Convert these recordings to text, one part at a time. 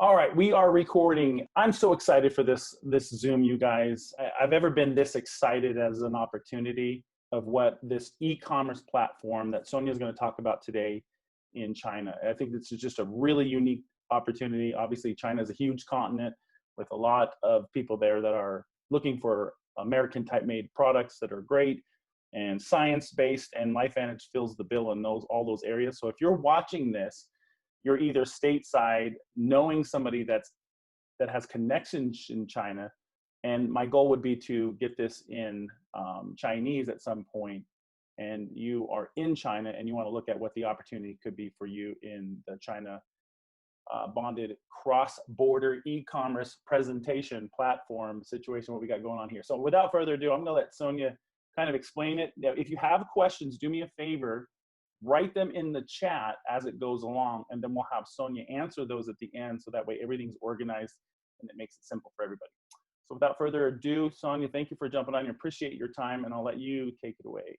All right, we are recording. I'm so excited for this Zoom, you guys. I've ever been this excited as an opportunity of what this e-commerce platform that Sonia is going to talk about today in China. I think this is just a really unique opportunity. Obviously, China is a huge continent with a lot of people there that are looking for American type made products that are great and science-based, and LifeVantage fills the bill in all those areas. So if you're watching this, you're either stateside, knowing somebody that has connections in China, and my goal would be to get this in Chinese at some point, and you are in China and you want to look at what the opportunity could be for you in the China bonded cross-border e-commerce presentation platform situation, what we got going on here. So without further ado, I'm gonna let Sonia kind of explain it. Now, if you have questions, do me a favor, write them in the chat as it goes along, and then we'll have Sonia answer those at the end, so that way everything's organized and it makes it simple for everybody. So without further ado, Sonia, thank you for jumping on. I appreciate your time, and I'll let you take it away.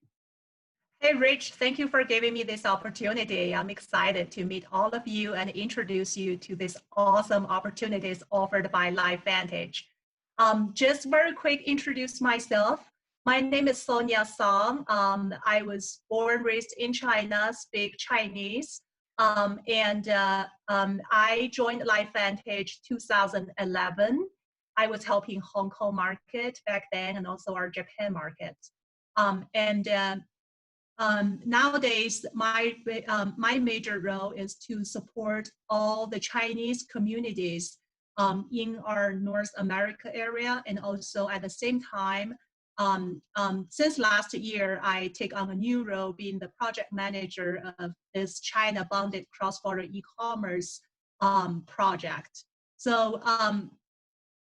Hey, Rich, thank you for giving me this opportunity. I'm excited to meet all of you and introduce you to these awesome opportunities offered by LifeVantage. Just very quick, introduce myself. My name is Sonia Song. I was born, raised in China, speak Chinese, and I joined LifeVantage 2011. I was helping Hong Kong market back then, and also our Japan market. Nowadays, my major role is to support all the Chinese communities in our North America area, and also at the same time, since last year, I take on a new role being the project manager of this China bonded cross-border e-commerce project. So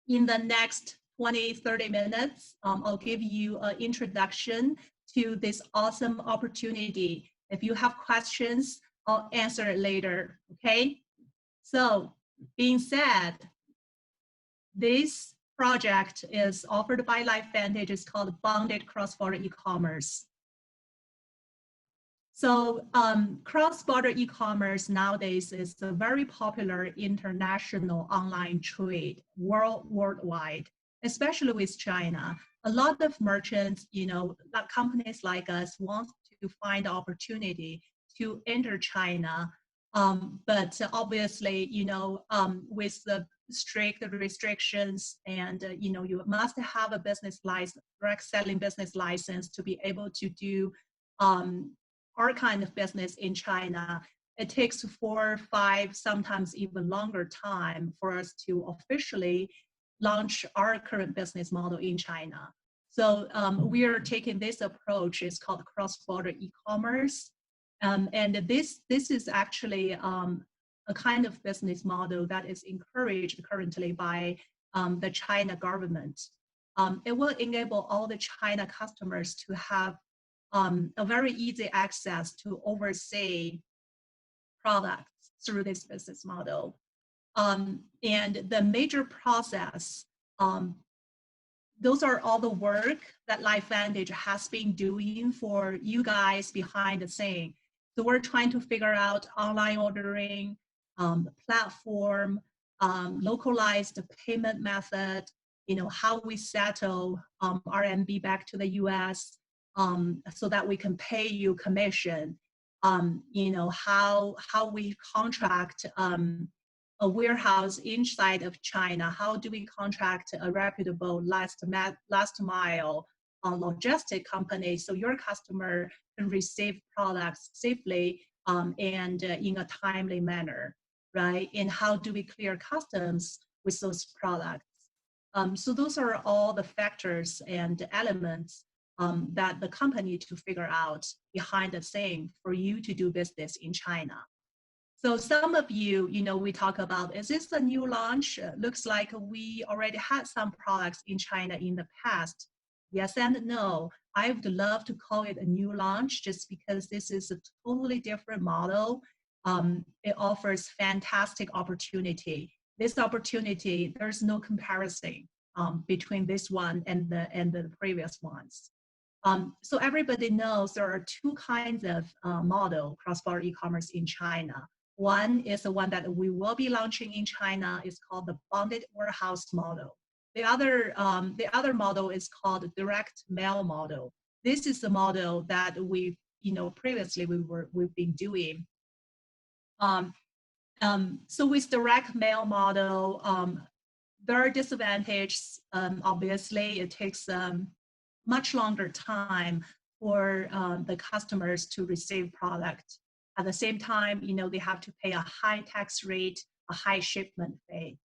in the next 20-30 minutes, I'll give you an introduction to this awesome opportunity. If you have questions, I'll answer it later, okay? So being said, this project is offered by LifeVantage. It's called Bonded Cross-Border E-Commerce. So cross-border e-commerce nowadays is a very popular international online trade worldwide, especially with China. A lot of merchants, companies like us want to find opportunity to enter China. But obviously, with the strict restrictions and, you must have a business license, direct selling business license to be able to do our kind of business in China. It takes 4, 5, sometimes even longer time for us to officially launch our current business model in China. So we are taking this approach. It's called cross-border e-commerce. And this is actually a kind of business model that is encouraged currently by the China government. It will enable all the China customers to have a very easy access to overseas products through this business model. And the major process, those are all the work that LifeVantage has been doing for you guys behind the scene. So we're trying to figure out online ordering, platform, localized payment method, how we settle RMB back to the US so that we can pay you commission, how we contract a warehouse inside of China, how do we contract a reputable last mile logistic company so your customer can receive products safely and in a timely manner, right? And how do we clear customs with those products? So those are all the factors and elements that the company need to figure out behind the scene for you to do business in China. So some of you, we talk about, is this a new launch? Looks like we already had some products in China in the past. Yes and no. I would love to call it a new launch just because this is a totally different model. It offers fantastic opportunity. This opportunity, there's no comparison between this one and the previous ones. So everybody knows there are two kinds of model cross-border e-commerce in China. One is the one that we will be launching in China. It's called the bonded warehouse model. The other model is called direct mail model. This is the model that we, previously we've been doing. So with direct mail model, there are disadvantages. Obviously, it takes much longer time for the customers to receive product. At the same time, they have to pay a high tax rate, a high shipment fee.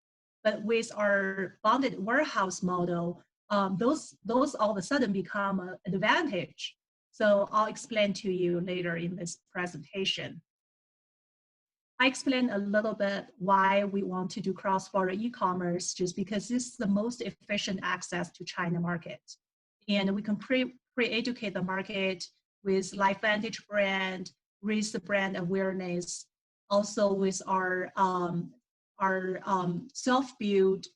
But with our bonded warehouse model, those all of a sudden become an advantage. So I'll explain to you later in this presentation. I explained a little bit why we want to do cross-border e-commerce, just because this is the most efficient access to China market. And we can pre-educate the market with LifeVantage brand, raise the brand awareness, also with our self-built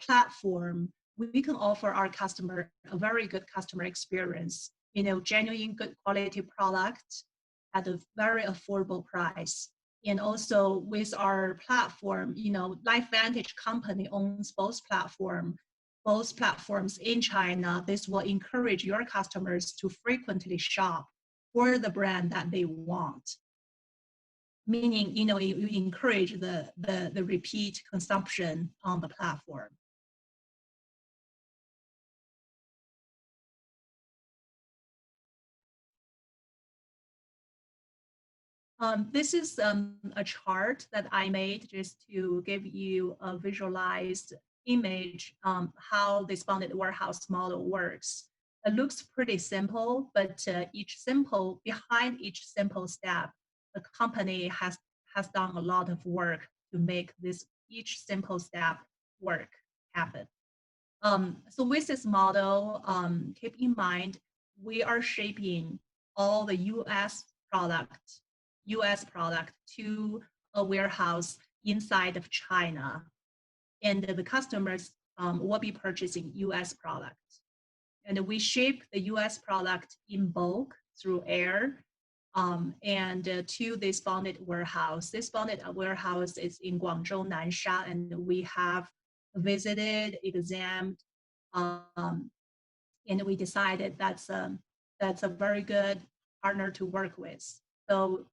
platform. We can offer our customer a very good customer experience, genuine good quality product at a very affordable price. And also with our platform, LifeVantage company owns both platforms in China. This will encourage your customers to frequently shop for the brand that they want. Meaning, you encourage the repeat consumption on the platform. This is a chart that I made just to give you a visualized image how this bonded warehouse model works. It looks pretty simple, but behind each simple step, the company has done a lot of work to make each simple step happen. So with this model, keep in mind, we are shipping all the US product to a warehouse inside of China, and the customers will be purchasing US product. And we ship the US product in bulk through air and to this bonded warehouse. This bonded warehouse is in Guangzhou, Nansha, and we have visited, examined, and we decided that's a very good partner to work with. So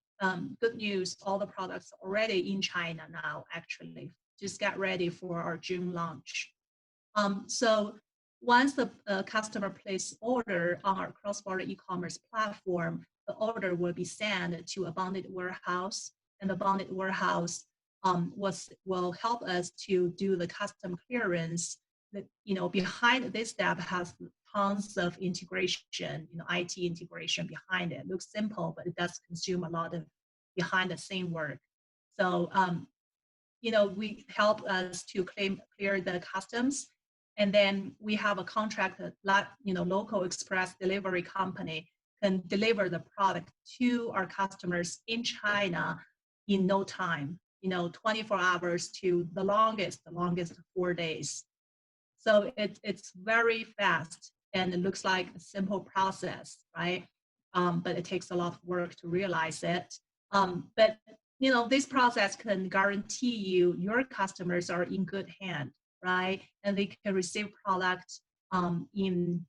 good news, all the products are already in China now, actually. Just get ready for our June launch. So once the customer places order on our cross-border e-commerce platform, the order will be sent to a bonded warehouse, and the bonded warehouse will help us to do the custom clearance. That, behind this step has tons of integration, IT integration behind it. It looks simple, but it does consume a lot of behind the scene work. So, we help us to clear the customs, and then we have a contract that, local express delivery company can deliver the product to our customers in China in no time, 24 hours to the longest 4 days. So it's very fast, and it looks like a simple process, right? But it takes a lot of work to realize it. But this process can guarantee your customers are in good hand, right? And they can receive product in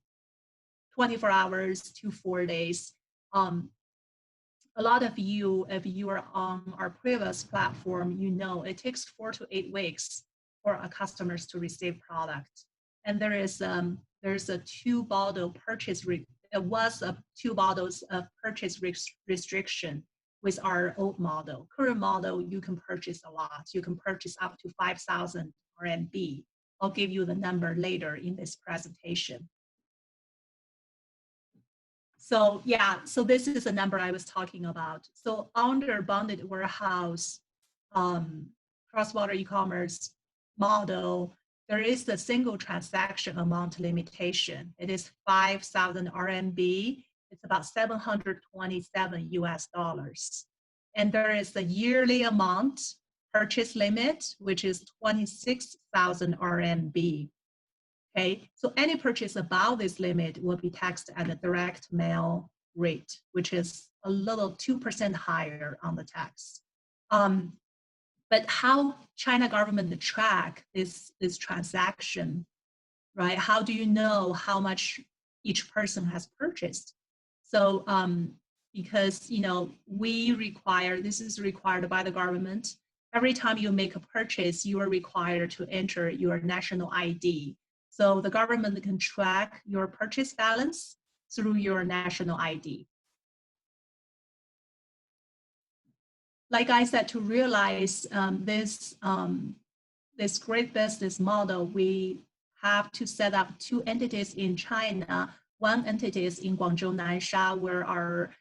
24 hours to 4 days. A lot of you, if you are on our previous platform, it takes 4 to 8 weeks for our customers to receive product. And there's a 2 bottle purchase. It was a 2 bottles of purchase restriction with our old model. Current model, you can purchase a lot. You can purchase up to 5,000 RMB. I'll give you the number later in this presentation. So so this is the number I was talking about. So under bonded warehouse cross-border e-commerce model, there is the single transaction amount limitation. It is 5,000 RMB. It's about $727 US. And there is the yearly amount purchase limit, which is 26,000 RMB. Okay, so any purchase above this limit will be taxed at a direct mail rate, which is a little 2% higher on the tax. But how China government track this transaction, right? How do you know how much each person has purchased? So because this is required by the government. Every time you make a purchase, you are required to enter your national ID. So the government can track your purchase balance through your national ID. Like I said, to realize this great business model, we have to set up two entities in China. One entity is in Guangzhou, Nansha, where our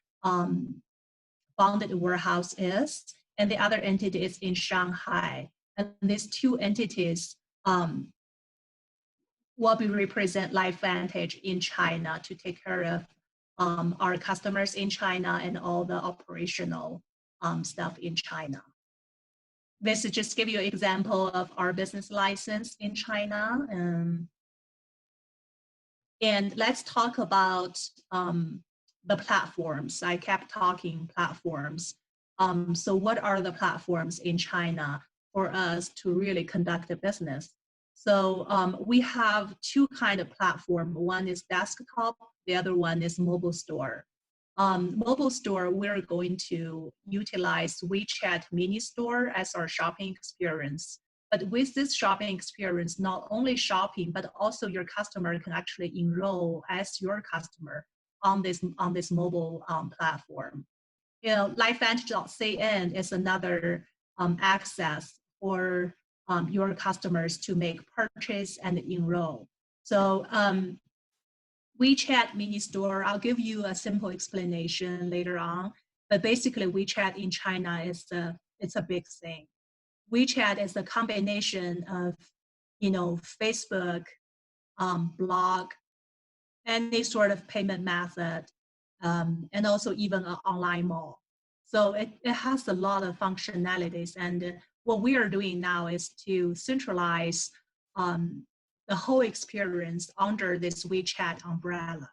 bonded warehouse is, and the other entity is in Shanghai. And these two entities will be represent LifeVantage in China to take care of our customers in China and all the operational stuff in China. This is just give you an example of our business license in China. And let's talk about the platforms. I kept talking platforms. So what are the platforms in China for us to really conduct a business? So we have two kind of platform. One is desktop, the other one is mobile store. Mobile store, we're going to utilize WeChat mini store as our shopping experience. But with this shopping experience, not only shopping, but also your customer can actually enroll as your customer on this mobile platform. LifeVantage.cn is another access for your customers to make purchase and enroll. So WeChat mini store, I'll give you a simple explanation later on, but basically WeChat in China it's a big thing. WeChat is a combination of, Facebook, blog, any sort of payment method, and also even an online mall. So it has a lot of functionalities. And what we are doing now is to centralize the whole experience under this WeChat umbrella.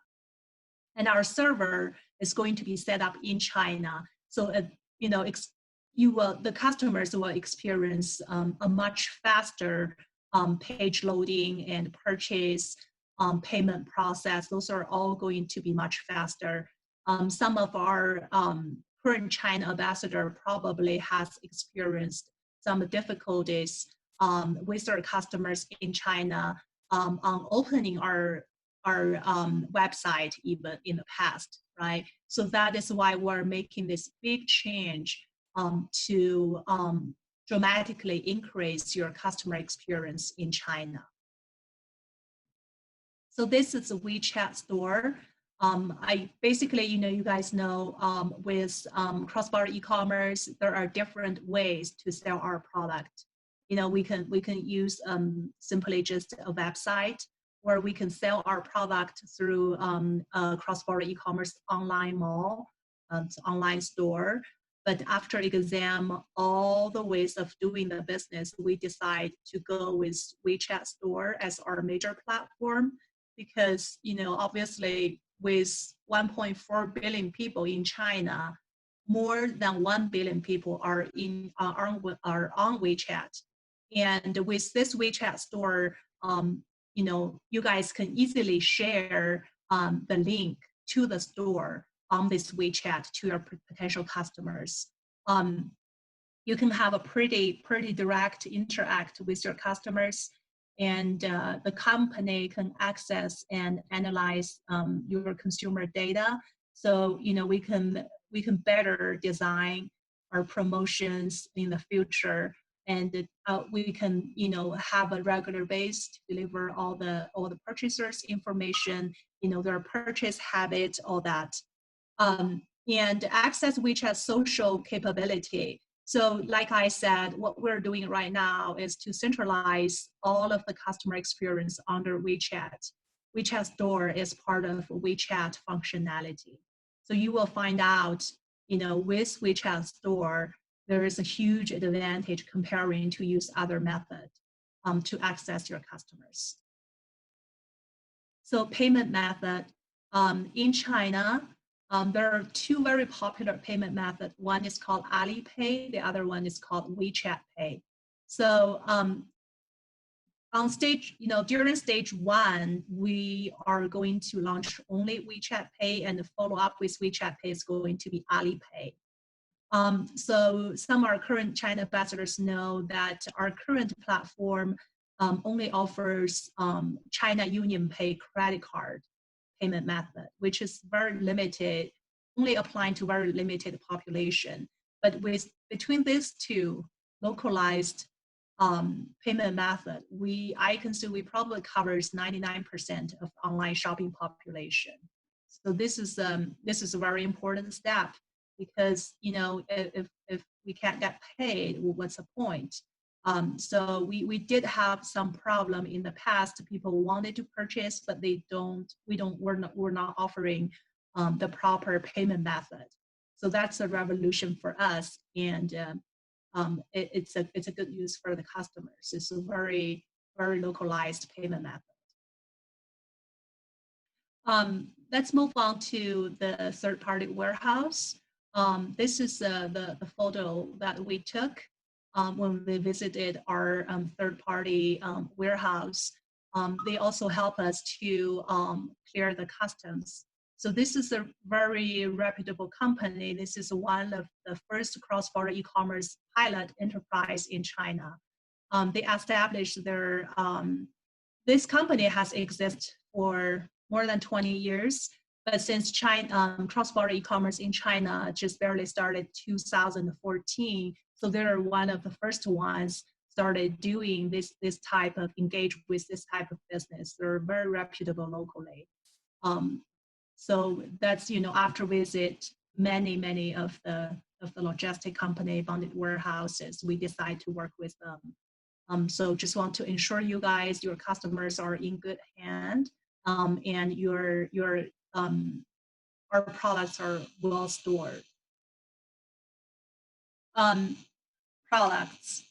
And our server is going to be set up in China. So, the customers will experience a much faster page loading and purchase payment process. Those are all going to be much faster. Some of our current China ambassador probably has experienced some difficulties with our customers in China on opening our website even in the past, right? So that is why we're making this big change to dramatically increase your customer experience in China. So this is a WeChat store. I basically, you guys know, with cross-border e-commerce, there are different ways to sell our product. We can use simply just a website, or we can sell our product through a cross-border e-commerce online mall, online store. But after exam all the ways of doing the business, we decide to go with WeChat store as our major platform, because obviously with 1.4 billion people in China, more than 1 billion people are on WeChat. And with this WeChat store, you guys can easily share the link to the store on this WeChat to your potential customers. You can have a pretty direct interact with your customers, and the company can access and analyze your consumer data. So we can better design our promotions in the future, and we can have a regular base to deliver all the purchasers' information, their purchase habits, all that, and access WeChat social capability. So like I said, what we're doing right now is to centralize all of the customer experience under WeChat. WeChat store is part of WeChat functionality. So you will find out, with WeChat store, there is a huge advantage comparing to use other methods to access your customers. So payment method in China, There are two very popular payment methods. One is called Alipay, the other one is called WeChat Pay. So on stage, during stage 1, we are going to launch only WeChat Pay, and the follow-up with WeChat Pay is going to be Alipay. So some of our current China ambassadors know that our current platform only offers China UnionPay credit card payment method, which is very limited, only applying to very limited population. But between these two localized payment method, I can say we probably covers 99% of online shopping population. So this is a very important step, because if we can't get paid, well, what's the point? So we did have some problem in the past. People wanted to purchase, but we're not offering the proper payment method. So that's a revolution for us, and it's a good news for the customers. It's a very, very localized payment method. Let's move on to the third-party warehouse. This is the photo that we took when we visited our third-party warehouse. They also help us to clear the customs. So this is a very reputable company. This is one of the first cross-border e-commerce pilot enterprise in China. They established this company has existed for more than 20 years, but since cross-border e-commerce in China just barely started 2014, so they're one of the first ones started doing this type of engage with this type of business. They're very reputable locally. So that's, after visit many of the logistic company, bonded warehouses, we decide to work with them. So just want to ensure you guys, your customers are in good hand, and our products are well stored. Products,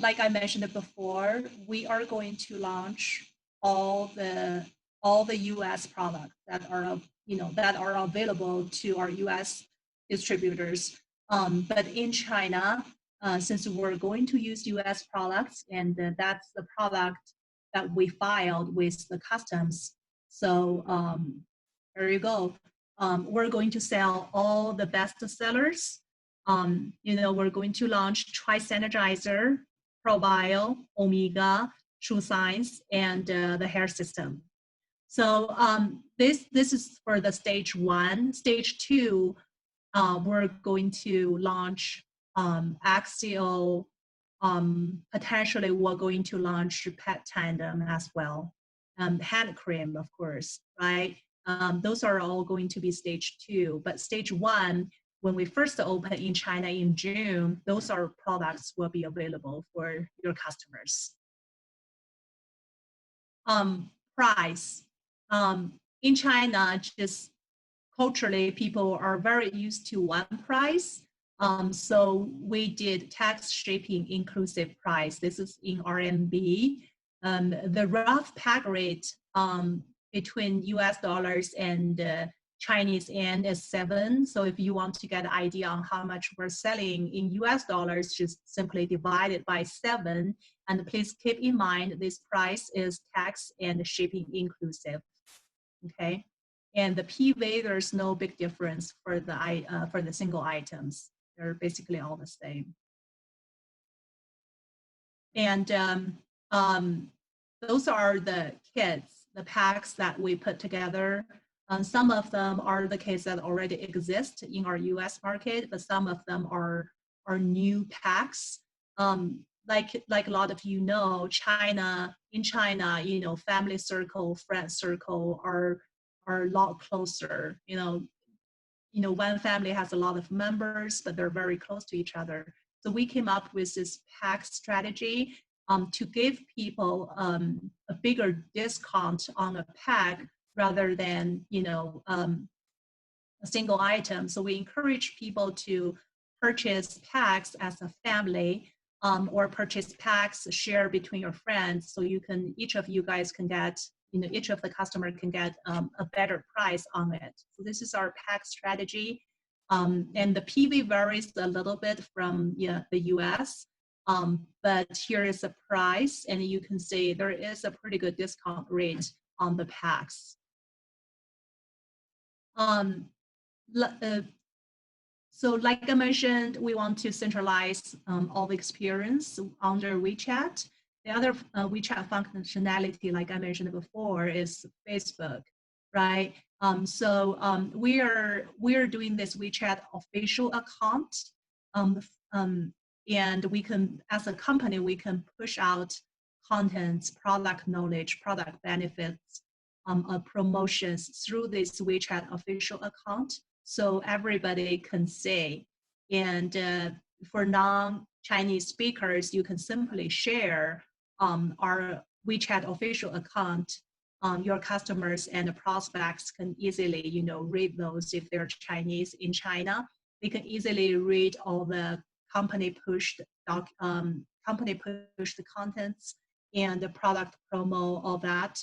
like I mentioned before, we are going to launch all the U.S. products that are available to our U.S. distributors. But in China, since we're going to use U.S. products, and that's the product that we filed with the customs. So there you go. We're going to sell all the best sellers. We're going to launch Tri-Synergizer, ProBio, Omega, TrueScience, and the hair system. So this is for the stage 1. Stage 2, we're going to launch Axial. Potentially, we're going to launch Pet Tandem as well. Hand cream, of course, right? Those are all going to be stage 2. But stage 1, when we first open in China in June, those are products will be available for your customers. Price. In China, just culturally, people are very used to one price. So we did tax shipping inclusive price. This is in RMB. The rough peg rate between US dollars and Chinese yen is 7. So if you want to get an idea on how much we're selling in US dollars, just simply divide it by 7. And please keep in mind, this price is tax and shipping inclusive, okay? And the PV, there's no big difference for the single items. They're basically all the same. And those are the kits, the packs that we put together. Some of them are the kits that already exist in our US market, but some of them are new packs. Like a lot of you know, in China, family circle, friend circle are a lot closer. One family has a lot of members, but they're very close to each other. So we came up with this pack strategy to give people a bigger discount on a pack rather than a single item. So we encourage people to purchase packs as a family, or purchase packs share between your friends, so each of you guys can get each of the customer can get a better price on it. So this is our pack strategy. And the PV varies a little bit from the US, but here is the price, and you can see there is a pretty good discount rate on the packs. So like I mentioned, we want to centralize all the experience under WeChat. The other WeChat functionality, like I mentioned before, is Facebook, right? We are doing this WeChat official account, and we can, as a company, we can push out contents, product knowledge, product benefits, promotions through this WeChat official account, so everybody can see. And for non-Chinese speakers, you can simply share our WeChat official account. Your customers and the prospects can easily, read those. If they're Chinese in China, they can easily read all the company pushed contents and the product promo, all that.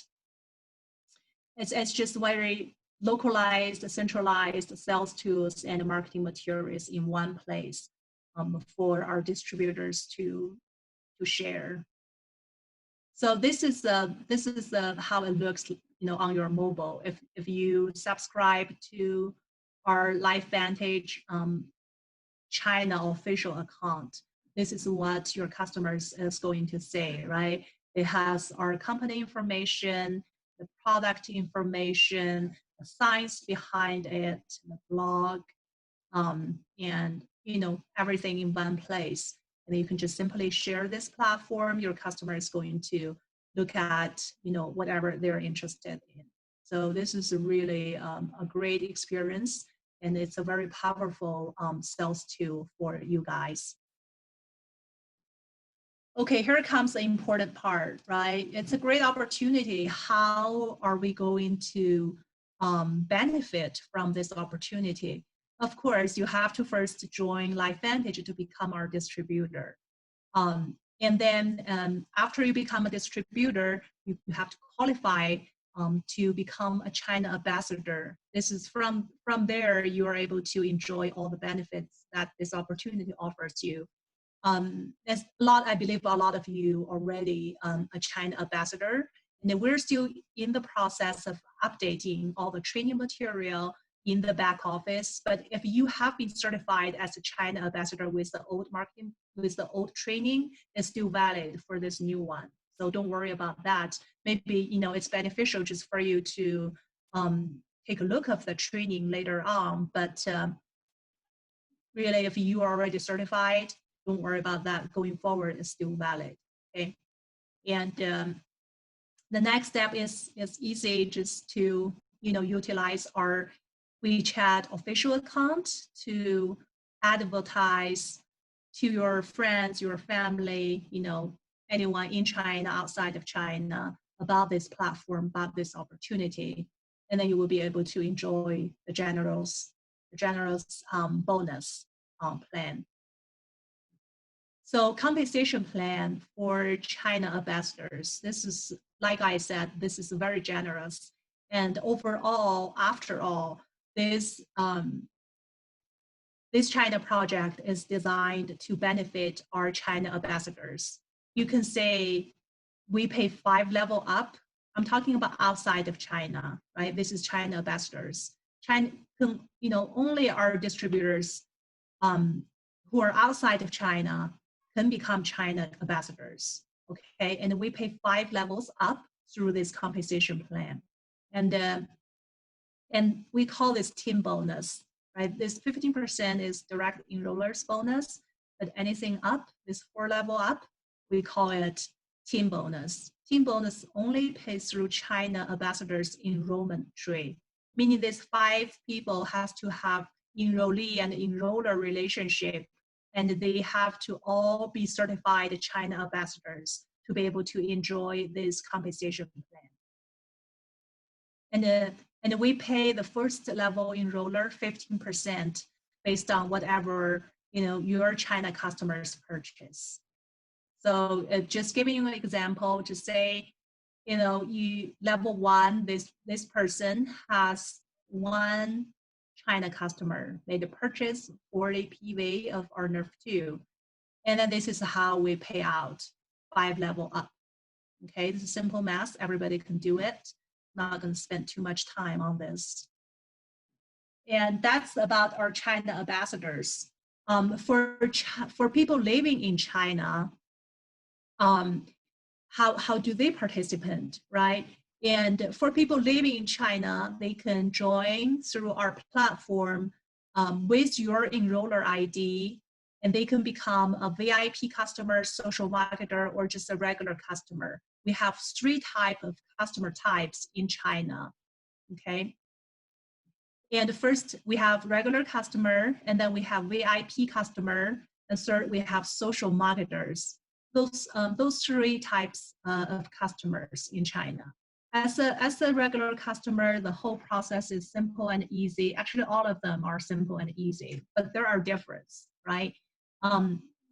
It's just very localized, centralized sales tools and marketing materials in one place for our distributors to share. So this is how it looks, on your mobile. If you subscribe to our LifeVantage China official account, this is what your customers is going to say, right? It has our company information, the product information, the science behind it, the blog, and everything in one place. And you can just simply share this platform. Your customer is going to look at whatever they're interested in. So this is really a great experience, and it's a very powerful sales tool for you guys. Okay, here comes the important part, right? It's a great opportunity. How are we going to benefit from this opportunity? Of course, you have to first join LifeVantage to become our distributor. And then after you become a distributor, you have to qualify to become a China ambassador. This is from there, you are able to enjoy all the benefits that this opportunity offers you. There's I believe a lot of you already a China ambassador, and we're still in the process of updating all the training material in the back office. But if you have been certified as a China ambassador with the old marketing, with the old training, it's still valid for this new one. So don't worry about that. Maybe it's beneficial just for you to take a look at the training later on. But really, if you are already certified, don't worry about that. Going forward, it's still valid. Okay, and the next step is easy, just to utilize our WeChat official account to advertise to your friends, your family, anyone in China, outside of China, about this platform, about this opportunity, and then you will be able to enjoy the generous bonus plan. So compensation plan for China ambassadors. This is, like I said, this is very generous. And overall, after all, this China project is designed to benefit our China ambassadors. You can say we pay 5 level up. I'm talking about outside of China, right? This is China ambassadors. China, only our distributors who are outside of China can become China ambassadors, okay? And we pay 5 levels up through this compensation plan. And we call this team bonus, right? This 15% is direct enrollers bonus, but anything up, this 4 level up, we call it team bonus. Team bonus only pays through China ambassadors enrollment tree, meaning these 5 people has to have enrollee and enroller relationship, and they have to all be certified China ambassadors to be able to enjoy this compensation plan. And we pay the first level enroller 15% based on whatever your China customers purchase. So just giving you an example, just say you level one, this person has one China customer made a purchase 40 PV of our Nerf 2. And then this is how we pay out 5 level up. Okay, this is simple math. Everybody can do it. Not going to spend too much time on this. And that's about our China ambassadors. For people living in China, how do they participate, right? And for people living in China, they can join through our platform with your enroller ID, and they can become a VIP customer, social marketer, or just a regular customer. We have 3 types of customer types in China, okay? And first, we have regular customer, and then we have VIP customer, and third, we have social marketers. Those 3 types of customers in China. As a regular customer, the whole process is simple and easy. Actually, all of them are simple and easy, but there are differences, right?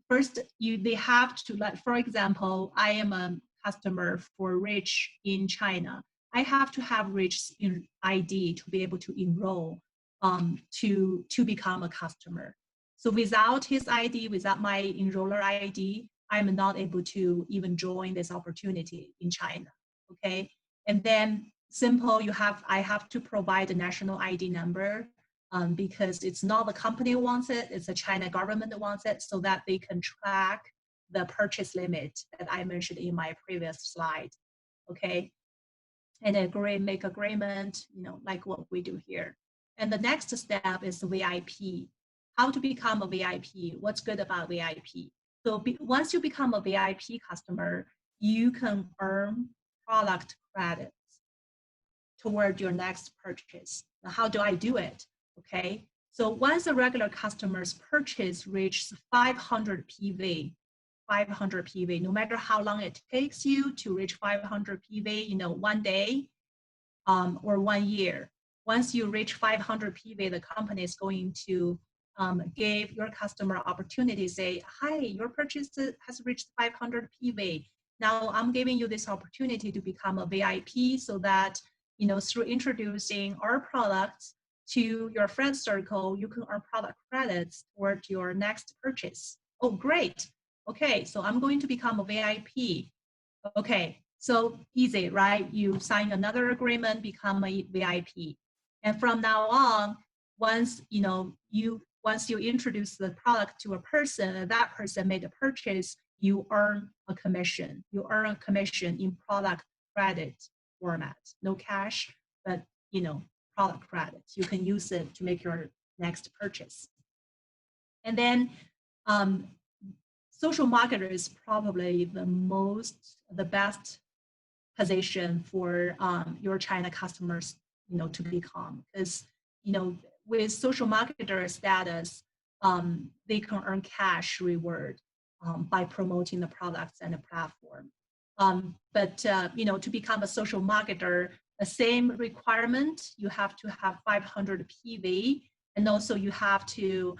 First, they have to, like, for example, I am a customer for Rich in China. I have to have Rich's ID to be able to enroll to become a customer. So without his ID, without my enroller ID, I'm not able to even join this opportunity in China, okay? And then simple, I have to provide a national ID number because it's not the company who wants it, it's the China government that wants it, so that they can track the purchase limit that I mentioned in my previous slide, okay? And make agreement, like what we do here. And the next step is VIP. How to become a VIP? What's good about VIP? So once you become a VIP customer, you can earn product credits toward your next purchase. Now, how do I do it? Okay, so once a regular customer's purchase reaches 500 PV, no matter how long it takes you to reach 500 PV, one day or 1 year. Once you reach 500 PV, the company is going to give your customer opportunity, say, hi, your purchase has reached 500 PV. Now I'm giving you this opportunity to become a VIP so that, through introducing our products to your friend circle, you can earn product credits toward your next purchase. Oh, great. Okay, so I'm going to become a VIP. Okay, so easy, right? You sign another agreement, become a VIP. And from now on, once you introduce the product to a person and that person made a purchase, you earn a commission. You earn a commission in product credit format. No cash, but product credits. You can use it to make your next purchase. And then social marketer is probably the best position for your China customers, to become, because, with social marketer status, they can earn cash reward by promoting the products and the platform. But to become a social marketer, the same requirement, you have to have 500 PV, and also you have to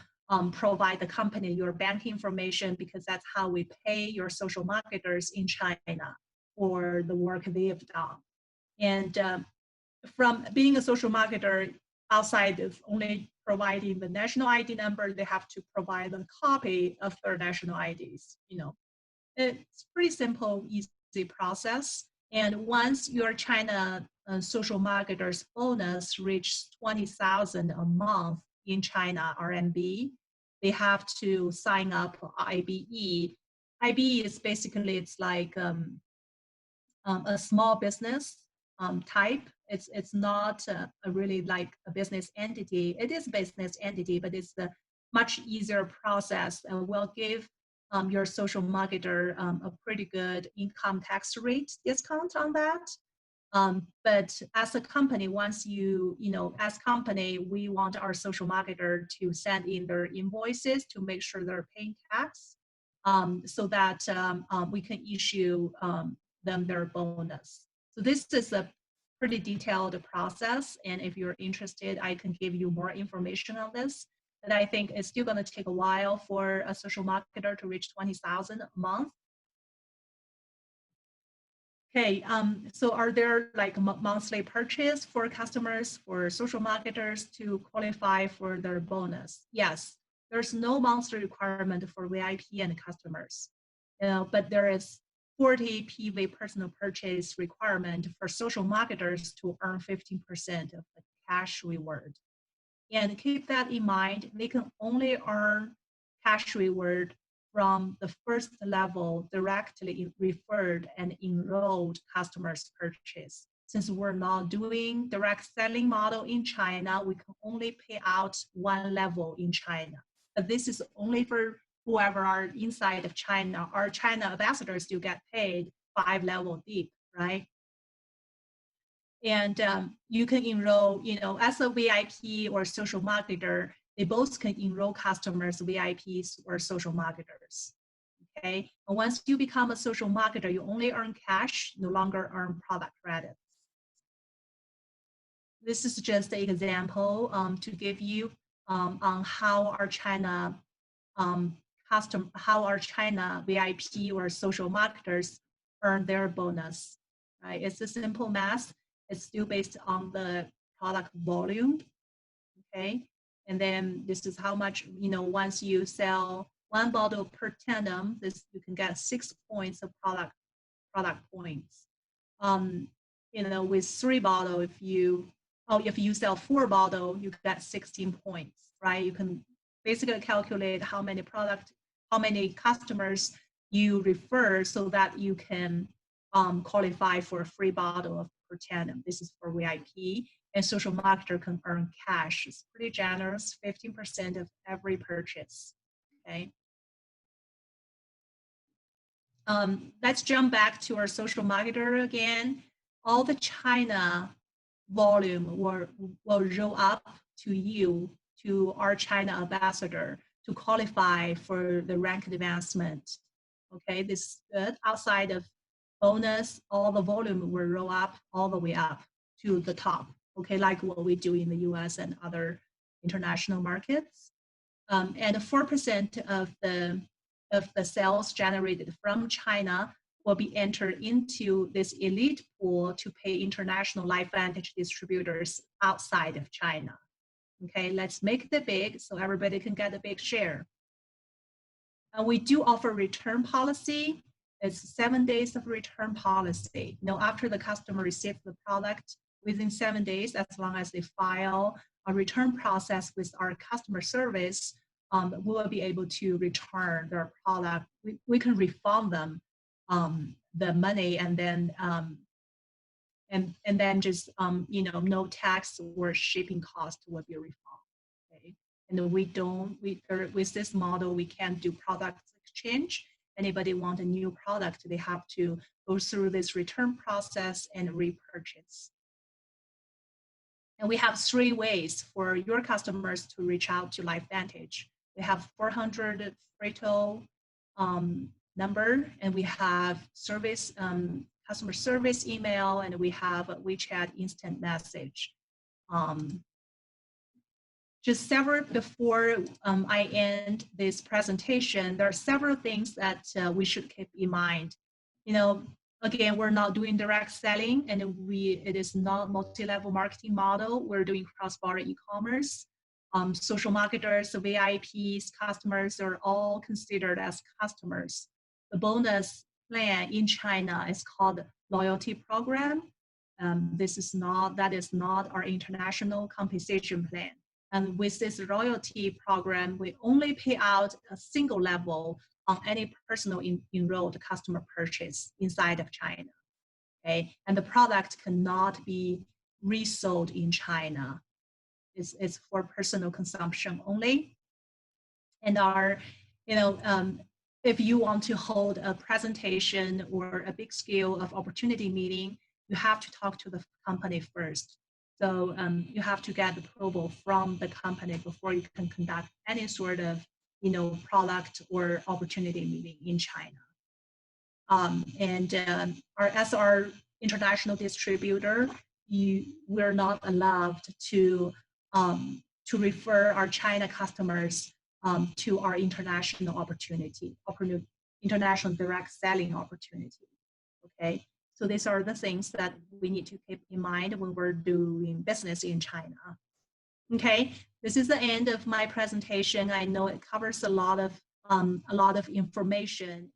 provide the company your bank information, because that's how we pay your social marketers in China for the work they've done. And from being a social marketer, outside of only providing the national ID number, they have to provide a copy of their national IDs. It's pretty simple, easy process. And once your China social marketers bonus reaches 20,000 a month in China RMB, they have to sign up for IBE. IBE is basically, it's like a small business type. It's not a really like a business entity. It is a business entity, but it's a much easier process and will give your social marketer a pretty good income tax rate discount on that. But as a company, once as company, we want our social marketer to send in their invoices to make sure they're paying tax, so that we can issue them their bonus. So this is a pretty detailed process, and if you're interested, I can give you more information on this. But I think it's still going to take a while for a social marketer to reach 20,000 a month. Okay, so are there like monthly purchase for customers, for social marketers to qualify for their bonus? Yes, there's no monthly requirement for VIP and customers, but there is 40 PV personal purchase requirement for social marketers to earn 15% of the cash reward. And keep that in mind, they can only earn cash reward from the first level directly referred and enrolled customers purchase. Since we're not doing direct selling model in China, we can only pay out one level in China. But this is only for whoever are inside of China. Our China ambassadors still get paid 5 level deep, right? And you can enroll, as a VIP or social marketer, they both can enroll customers, VIPs or social marketers. Okay, and once you become a social marketer, you only earn cash, no longer earn product credits. This is just an example to give you on how our China VIP or social marketers earn their bonus. Right? It's a simple math. It's still based on the product volume, okay? And then this is how much, once you sell 1 bottle per tandem, you can get 6 points of product points. With 3 bottles, if you sell 4 bottles, you get 16 points, right? You can basically calculate how many customers you refer so that you can qualify for a free bottle of per tandem. This is for VIP, and social marketer can earn cash. It's pretty generous, 15% of every purchase. Okay. Let's jump back to our social marketer again. All the China volume will roll up to you, to our China ambassador, to qualify for the rank advancement. Okay, this is good. Outside of bonus, all the volume will roll up all the way up to the top, okay, like what we do in the US and other international markets. And 4% of the sales generated from China will be entered into this elite pool to pay international LifeVantage distributors outside of China. Okay, let's make it big so everybody can get a big share. And we do offer return policy. It's 7 days of return policy. After the customer receives the product, within 7 days, as long as they file a return process with our customer service, we will be able to return their product. We can refund them the money, and then just no tax or shipping cost will be refunded. Okay? And with this model, we can't do product exchange. Anybody want a new product, they have to go through this return process and repurchase. And we have 3 ways for your customers to reach out to LifeVantage. We have 400 Frito number, and we have service, customer service email, and we have WeChat instant message. Just several before I end this presentation, there are several things that we should keep in mind. Again, we're not doing direct selling, and it is not multi-level marketing model. We're doing cross-border e-commerce. Social marketers, VIPs, customers are all considered as customers. The bonus plan in China is called loyalty program. That is not our international compensation plan. And with this loyalty program, we only pay out a single level on any personal enrolled customer purchase inside of China. Okay, and the product cannot be resold in China. It's for personal consumption only. And if you want to hold a presentation or a big scale of opportunity meeting, you have to talk to the company first. So you have to get approval from the company before you can conduct any sort of, product or opportunity meeting in China. As our international distributor, we're not allowed to refer our China customers to our international international direct selling opportunity. Okay, So these are the things that we need to keep in mind when we're doing business in China. Okay, this is the end of my presentation. I know it covers a lot of information